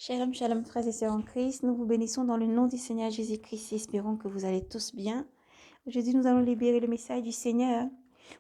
Shalom, shalom, frères et sœurs en Christ. Nous vous bénissons dans le nom du Seigneur Jésus-Christ et espérons que vous allez tous bien. Aujourd'hui, nous allons libérer le message du Seigneur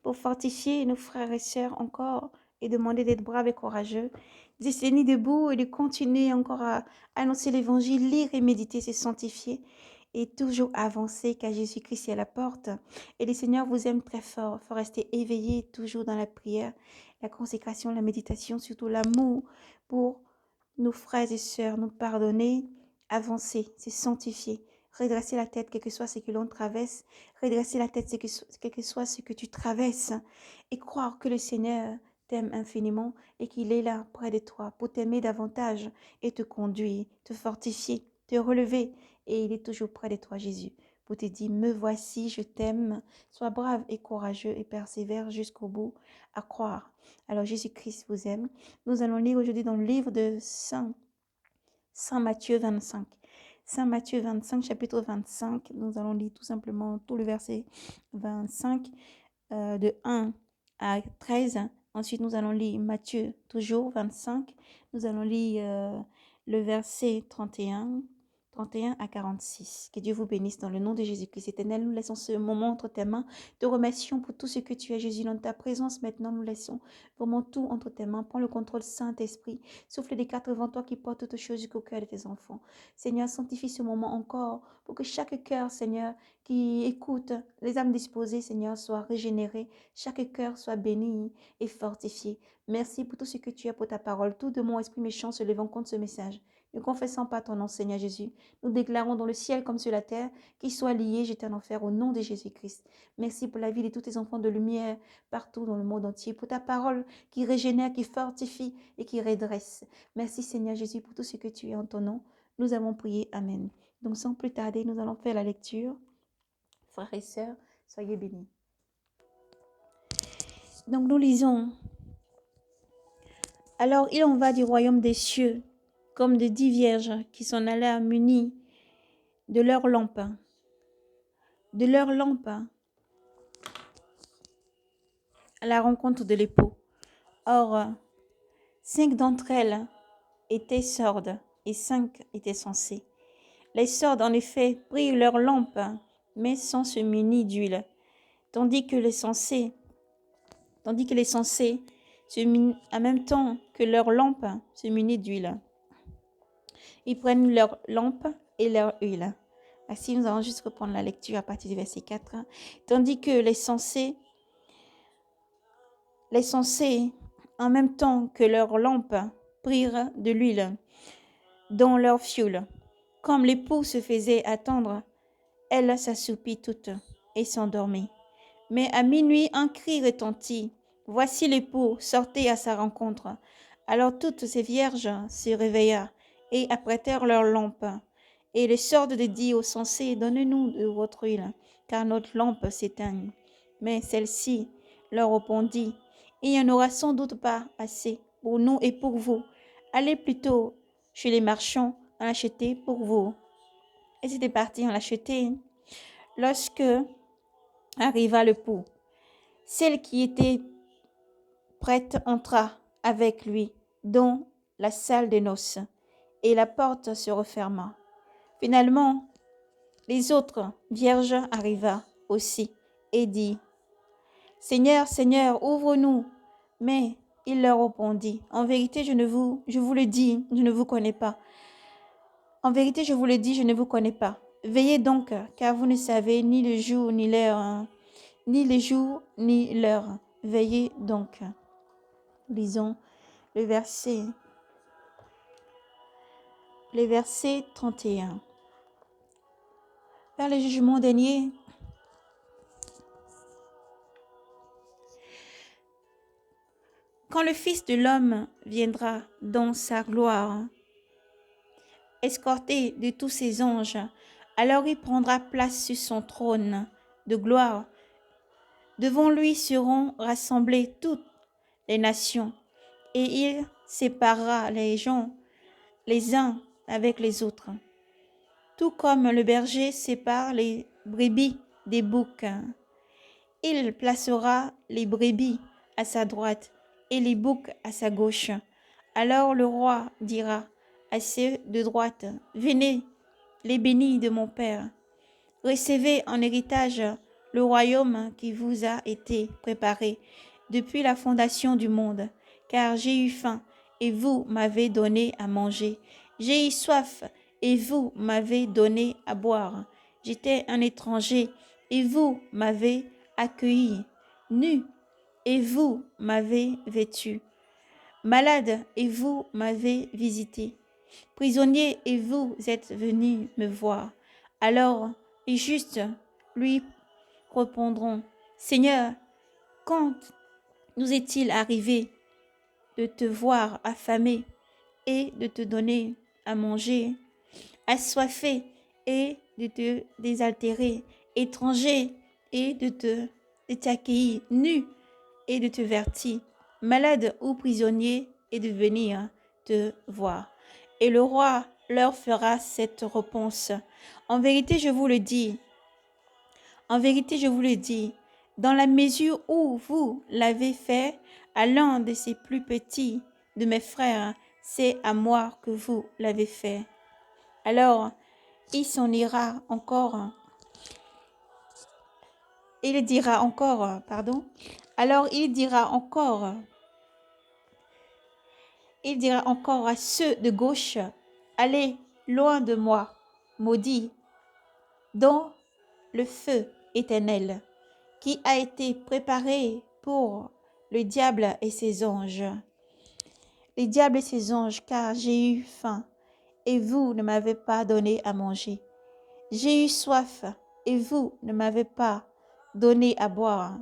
pour fortifier nos frères et sœurs encore et demander d'être braves et courageux, de se tenir debout et de continuer encore à annoncer l'évangile, lire et méditer, se sanctifier et toujours avancer car Jésus-Christ est à la porte. Et le Seigneur vous aime très fort. Il faut rester éveillé toujours dans la prière, la consécration, la méditation, surtout l'amour pour nos frères et sœurs, nous pardonner, avancer, se sanctifier, redresser la tête, quel que soit ce que l'on traverse, redresser la tête, quel que soit ce que tu traverses, et croire que le Seigneur t'aime infiniment et qu'il est là près de toi pour t'aimer davantage et te conduire, te fortifier, te relever. Et il est toujours près de toi, Jésus, pour te dire, me voici, je t'aime, sois brave et courageux et persévère jusqu'au bout à croire. Alors Jésus-Christ vous aime. Nous allons lire aujourd'hui dans le livre de Saint Matthieu 25. Saint Matthieu 25, chapitre 25. Nous allons lire tout simplement tout le verset 25 de 1 à 13. Ensuite, nous allons lire Matthieu, toujours 25. Nous allons lire le verset 31 à 46. Que Dieu vous bénisse dans le nom de Jésus-Christ éternel. Nous laissons ce moment entre tes mains. Te remercions pour tout ce que tu es, Jésus, dans ta présence. Maintenant, nous laissons vraiment tout entre tes mains. Prends le contrôle, Saint-Esprit. Souffle des quatre vents, toi qui portes toutes choses jusqu'au cœur de tes enfants. Seigneur, sanctifie ce moment encore pour que chaque cœur, Seigneur, qui écoute, les âmes disposées, Seigneur, soient régénérées. Chaque cœur soit béni et fortifié. Merci pour tout ce que tu as pour ta parole. Tout de mon esprit méchant se levant contre ce message. Ne confessons pas ton nom, Seigneur Jésus. Nous déclarons dans le ciel comme sur la terre qu'ils soient liés, jetés en enfer au nom de Jésus-Christ. Merci pour la vie de tous tes enfants de lumière partout dans le monde entier, pour ta parole qui régénère, qui fortifie et qui redresse. Merci Seigneur Jésus pour tout ce que tu es en ton nom. Nous avons prié. Amen. Donc sans plus tarder, nous allons faire la lecture. Frères et sœurs, soyez bénis. Donc nous lisons. Alors il en va du royaume des cieux, comme de 10 vierges qui s'en allèrent munies de leurs lampes. De leurs lampes à la rencontre de l'époux. Or, 5 d'entre elles étaient sordes et 5 étaient sensées. Les sordes, en effet, prirent leurs lampes, mais sans se munir d'huile, tandis que les sensés, en même temps que leurs lampes, se munissent d'huile. Ils prennent leurs lampes et leur huile. Ainsi, nous allons juste reprendre la lecture à partir du verset 4. Tandis que les sensés, en même temps que leurs lampes, prirent de l'huile dans leur fioul. Comme l'époux se faisait attendre, elle s'assoupit toute et s'endormit. Mais à minuit, un cri retentit. Voici l'époux, sortez à sa rencontre. Alors toutes ces vierges se réveillèrent et apprêtèrent leurs lampes. Et les sordes dit aux sensés, donnez-nous de votre huile, car notre lampe s'éteint. Mais celle-ci leur répondit, il n'y en aura sans doute pas assez pour nous et pour vous. Allez plutôt chez les marchands en acheter pour vous. Et c'était parti en l'acheter. Lorsque arriva le pot, celle qui était prête entra avec lui dans la salle des noces, et la porte se referma. Finalement, les autres vierges arriva aussi et dit, Seigneur, Seigneur, ouvre-nous. Mais il leur répondit, en vérité, je vous le dis, je ne vous connais pas. En vérité, je vous le dis, je ne vous connais pas. Veillez donc, car vous ne savez ni le jour ni l'heure, ni les jours ni l'heure. Veillez donc. Lisons le verset 31. Vers le jugement dernier, quand le Fils de l'homme viendra dans sa gloire, escorté de tous ses anges, alors il prendra place sur son trône de gloire. Devant lui seront rassemblées toutes les nations, et il séparera les gens les uns avec les autres, tout comme le berger sépare les brebis des boucs. Il placera les brebis à sa droite et les boucs à sa gauche. Alors le roi dira à ceux de droite. Venez, les bénis de mon Père. Recevez en héritage le royaume qui vous a été préparé depuis la fondation du monde, car j'ai eu faim et vous m'avez donné à manger. J'ai eu soif et vous m'avez donné à boire. J'étais un étranger et vous m'avez accueilli, nu et vous m'avez vêtu, malade et vous m'avez visité, prisonnier et vous êtes venus me voir. Alors les justes lui répondront, Seigneur, quand nous est-il arrivé de te voir affamé et de te donner à manger, assoiffé et de te désaltérer, étranger et de t'accueillir, nu et de te vertir, malade ou prisonnier et de venir te voir. Et le roi leur fera cette réponse. En vérité, je vous le dis, en vérité, je vous le dis, dans la mesure où vous l'avez fait à l'un de ces plus petits de mes frères, c'est à moi que vous l'avez fait. Alors, il s'en ira encore. Il dira encore, pardon. Alors, il dira encore à ceux de gauche, allez loin de moi, maudits, dans le feu éternel, qui a été préparé pour le diable et ses anges. Le diable et ses anges, car j'ai eu faim, et vous ne m'avez pas donné à manger. J'ai eu soif, et vous ne m'avez pas donné à boire.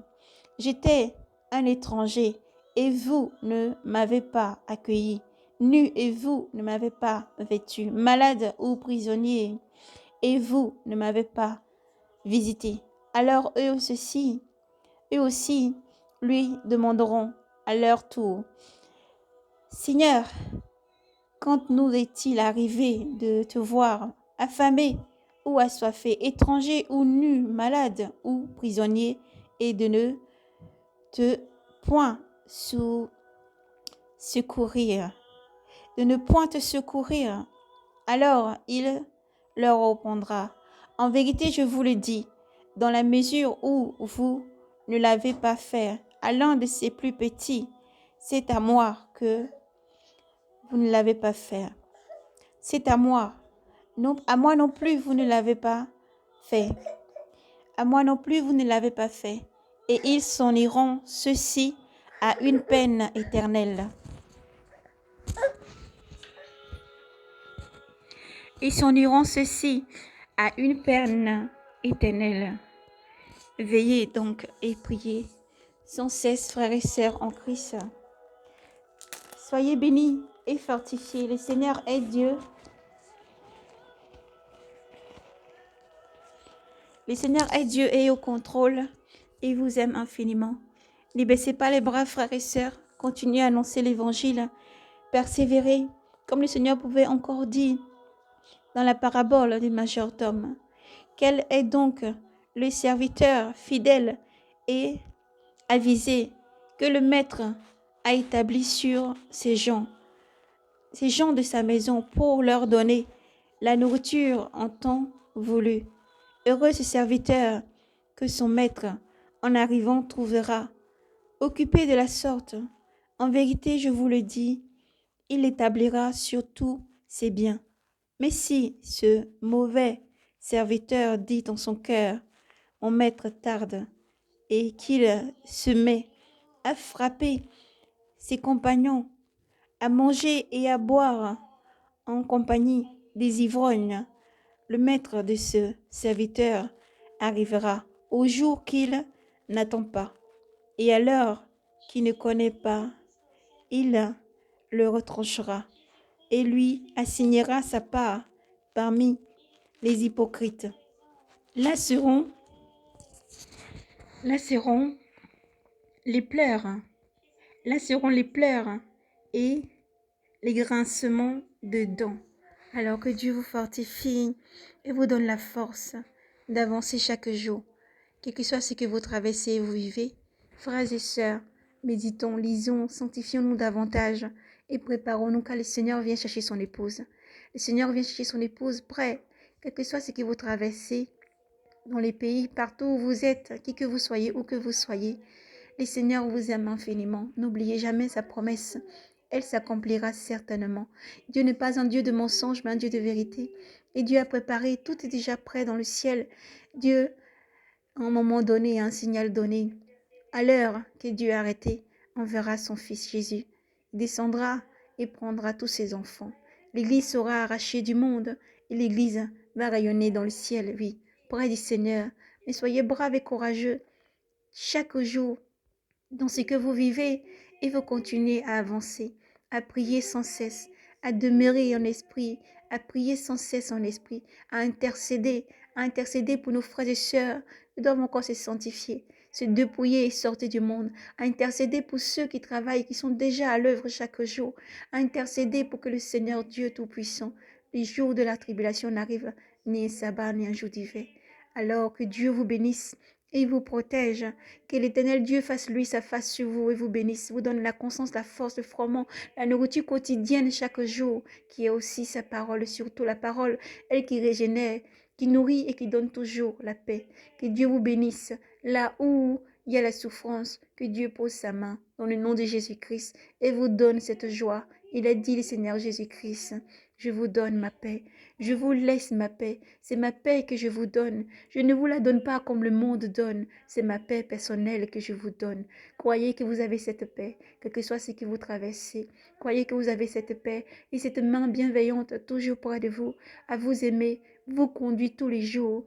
J'étais un étranger, et vous ne m'avez pas accueilli. Nu, et vous ne m'avez pas vêtu. Malade ou prisonnier, et vous ne m'avez pas visité. Alors eux aussi lui demanderont à leur tour, Seigneur, quand nous est-il arrivé de te voir affamé ou assoiffé, étranger ou nu, malade ou prisonnier, et de ne te point secourir, de ne point te secourir? Alors il leur répondra, en vérité, je vous le dis, dans la mesure où vous ne l'avez pas fait à l'un de ces plus petits, c'est à moi que vous ne l'avez pas fait. C'est à moi. Non, à moi non plus, vous ne l'avez pas fait. À moi non plus, vous ne l'avez pas fait. Et ils s'en iront, ceux-ci, à une peine éternelle. Ils s'en iront, ceux-ci, à une peine éternelle. Veillez donc et priez sans cesse, frères et sœurs en Christ. Soyez bénis et fortifiés. Le Seigneur est Dieu. Le Seigneur est Dieu et au contrôle. Il vous aime infiniment. Ne baissez pas les bras, frères et sœurs. Continuez à annoncer l'évangile. Persévérez, comme le Seigneur pouvait encore dire dans la parabole du majordome. Quel est donc le serviteur fidèle et avisé que le maître a établi sur ces gens de sa maison pour leur donner la nourriture en temps voulu. Heureux ce serviteur que son maître, en arrivant, trouvera. Occupé de la sorte, en vérité, je vous le dis, il l'établira sur tous ses biens. Mais si ce mauvais serviteur dit en son cœur, mon maître tarde, et qu'il se met à frapper ses compagnons, à manger et à boire en compagnie des ivrognes, le maître de ce serviteur arrivera au jour qu'il n'attend pas, et à l'heure qu'il ne connaît pas, il le retranchera et lui assignera sa part parmi les hypocrites. Là seront les pleurs, là seront les pleurs et les grincements de dents. Alors que Dieu vous fortifie et vous donne la force d'avancer chaque jour, quel que soit ce que vous traversez et vous vivez. Frères et sœurs, méditons, lisons, sanctifions-nous davantage et préparons-nous car le Seigneur vient chercher son épouse. Le Seigneur vient chercher son épouse prêt, quel que soit ce que vous traversez dans les pays, partout où vous êtes, qui que vous soyez, où que vous soyez. Le Seigneur vous aime infiniment. N'oubliez jamais sa promesse. Elle s'accomplira certainement. Dieu n'est pas un Dieu de mensonge, mais un Dieu de vérité. Et Dieu a préparé, tout est déjà prêt dans le ciel. Dieu, à un moment donné, un signal donné, à l'heure que Dieu a arrêté, enverra son Fils Jésus. Il descendra et prendra tous ses enfants. L'Église sera arrachée du monde et l'Église va rayonner dans le ciel, oui, près du Seigneur. Mais soyez braves et courageux chaque jour dans ce que vous vivez et vous continuez à avancer, à prier sans cesse, à demeurer en esprit, à prier sans cesse en esprit, à intercéder pour nos frères et sœurs qui doivent encore se sanctifier, se dépouiller et sortir du monde, à intercéder pour ceux qui travaillent, qui sont déjà à l'œuvre chaque jour, à intercéder pour que le Seigneur Dieu Tout-Puissant, les jours de la tribulation n'arrivent ni un sabbat ni un jour d'hiver. Alors que Dieu vous bénisse et vous protège. Que l'Éternel Dieu fasse lui sa face sur vous et vous bénisse, vous donne la conscience, la force, le froment, la nourriture quotidienne chaque jour, qui est aussi sa parole, surtout la parole, elle qui régénère, qui nourrit et qui donne toujours la paix. Que Dieu vous bénisse là où il y a la souffrance, que Dieu pose sa main dans le nom de Jésus-Christ et vous donne cette joie. Il a dit le Seigneur Jésus-Christ, je vous donne ma paix, je vous laisse ma paix, c'est ma paix que je vous donne. Je ne vous la donne pas comme le monde donne, c'est ma paix personnelle que je vous donne. Croyez que vous avez cette paix, quel que soit ce que vous traversez. Croyez que vous avez cette paix et cette main bienveillante toujours près de vous, à vous aimer, vous conduit tous les jours,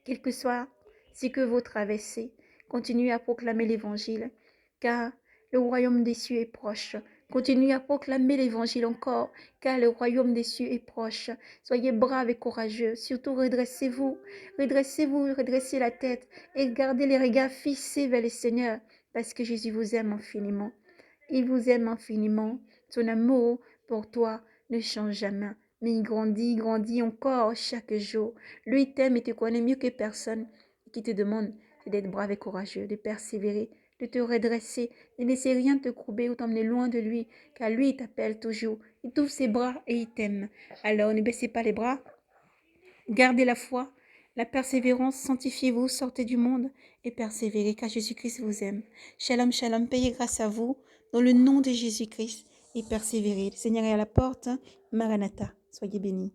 quel que soit ce que vous traversez. Continuez à proclamer l'évangile, car le royaume des cieux est proche. Continuez à proclamer l'évangile encore, car le royaume des cieux est proche. Soyez braves et courageux. Surtout, redressez-vous. Redressez-vous, redressez la tête et gardez les regards fixés vers le Seigneur, parce que Jésus vous aime infiniment. Il vous aime infiniment. Son amour pour toi ne change jamais, mais il grandit encore chaque jour. Lui t'aime et te connaît mieux que personne. Qui te demande, c'est d'être brave et courageux, de persévérer, de te redresser, ne laisser rien te courber ou t'emmener loin de lui, car lui, il t'appelle toujours. Il t'ouvre ses bras et il t'aime. Alors ne baissez pas les bras, gardez la foi, la persévérance, sanctifiez-vous, sortez du monde et persévérez, car Jésus-Christ vous aime. Shalom, shalom, payez grâce à vous, dans le nom de Jésus-Christ, et persévérez. Le Seigneur est à la porte, Maranatha, soyez bénis.